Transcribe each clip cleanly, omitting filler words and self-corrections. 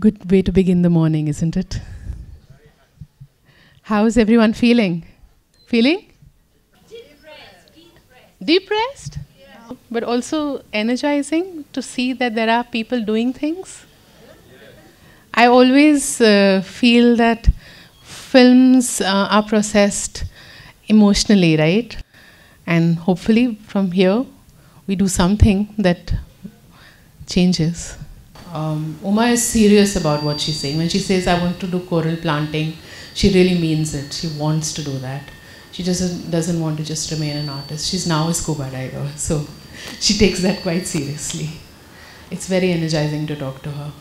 Good way to begin the morning, isn't it? How's everyone feeling? Feeling? Depressed? Yeah. But also energizing to see that there are people doing things. I always feel that films are processed emotionally, right? And hopefully from here we do something that changes. Uma is serious about what she's saying. When she says, I want to do coral planting, she really means it. She wants to do that. She just doesn't want to just remain an artist. She's now a scuba diver, so she takes that quite seriously. It's very energizing to talk to her.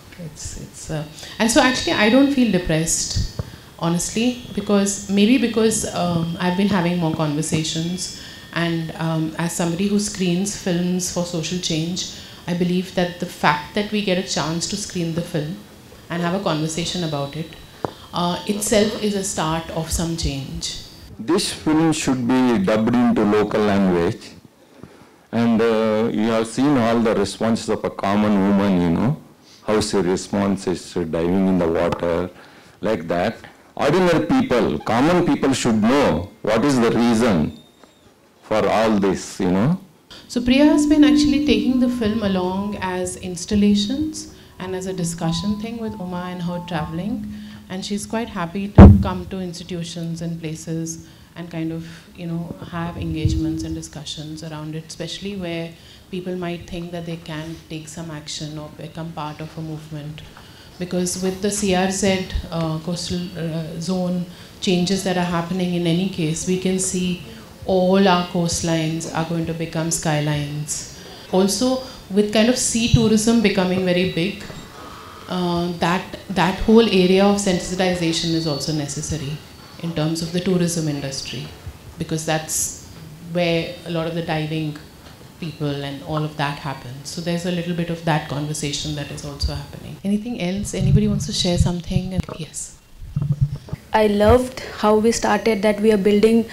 And so actually I don't feel depressed, honestly, because I've been having more conversations, and as somebody who screens films for social change, I believe that the fact that we get a chance to screen the film and have a conversation about it itself is a start of some change. This film should be dubbed into local language, and you have seen all the responses of a common woman, you know, how she responds is diving in the water, like that. Ordinary people, common people should know what is the reason for all this, you know. So Priya has been actually taking the film along as installations and as a discussion thing with Uma and her traveling. And she's quite happy to come to institutions and places and kind of, you know, have engagements and discussions around it, especially where people might think that they can take some action or become part of a movement. Because with the CRZ coastal zone changes that are happening in any case, we can see all our coastlines are going to become skylines. Also, with kind of sea tourism becoming very big, that whole area of sensitization is also necessary in terms of the tourism industry, because that's where a lot of the diving people and all of that happens. So there's a little bit of that conversation that is also happening. Anything else? Anybody wants to share something? Yes. I loved how we started that we are building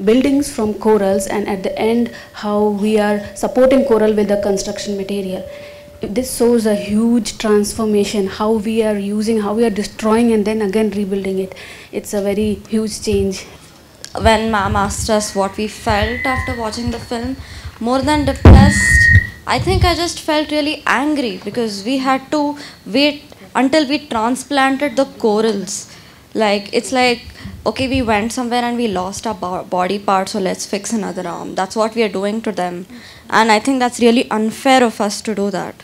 buildings from corals, and at the end how we are supporting coral with the construction material. This shows a huge transformation, how we are using, how we are destroying and then again rebuilding it. It's a very huge change. When ma'am asked us what we felt after watching the film, more than depressed, I think I just felt really angry, because we had to wait until we transplanted the corals. Like, it's like, okay, we went somewhere and we lost our body part, so let's fix another arm. That's what we are doing to them. And I think that's really unfair of us to do that.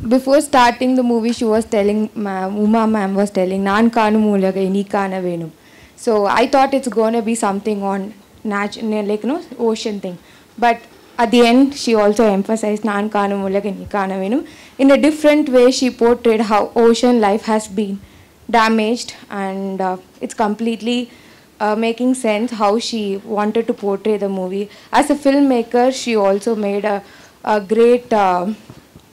Before starting the movie, she was telling, Uma ma'am was telling, Naan kaanu moolaga ni kaana venum. So I thought it's going to be something on natural, like, ocean thing. But at the end, she also emphasized Naan kaanu moolaga ni kaana venum. In a different way, she portrayed how ocean life has been damaged, and it's completely making sense how she wanted to portray the movie. As a filmmaker, she also made a great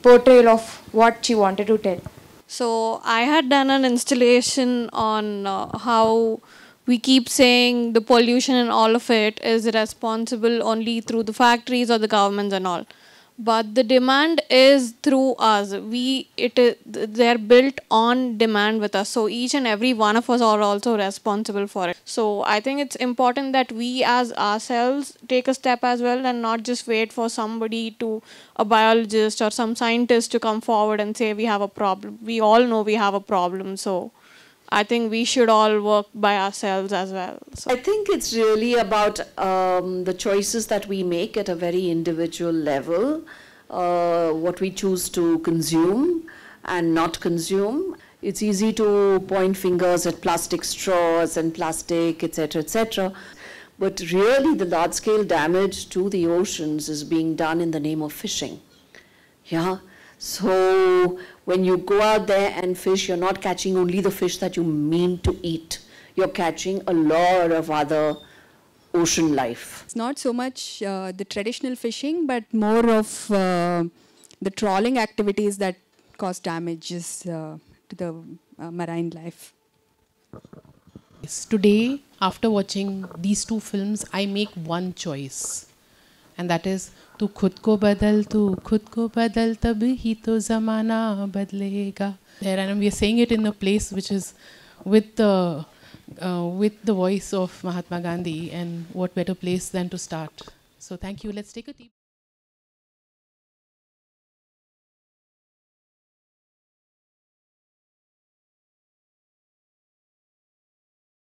portrayal of what she wanted to tell. So I had done an installation on how we keep saying the pollution and all of it is responsible only through the factories or the governments and all. But the demand is through us. They're built on demand with us. So each and every one of us are also responsible for it. So I think it's important that we as ourselves take a step as well, and not just wait for somebody a biologist or some scientist to come forward and say we have a problem. We all know we have a problem. So I think we should all work by ourselves as well. So I think it's really about the choices that we make at a very individual level, what we choose to consume and not consume. It's easy to point fingers at plastic straws and plastic, etc., etc. But really the large-scale damage to the oceans is being done in the name of fishing. Yeah. So when you go out there and fish, you're not catching only the fish that you mean to eat. You're catching a lot of other ocean life. It's not so much the traditional fishing, but more of the trawling activities that cause damages to the marine life. Yes. Today, after watching these two films, I make one choice. And that is, तू खुद को बदल तभी ही तो ज़माना बदलेगा. There, and we are saying it in a place which is with the voice of Mahatma Gandhi, and what better place than to start. So thank you. Let's take a deep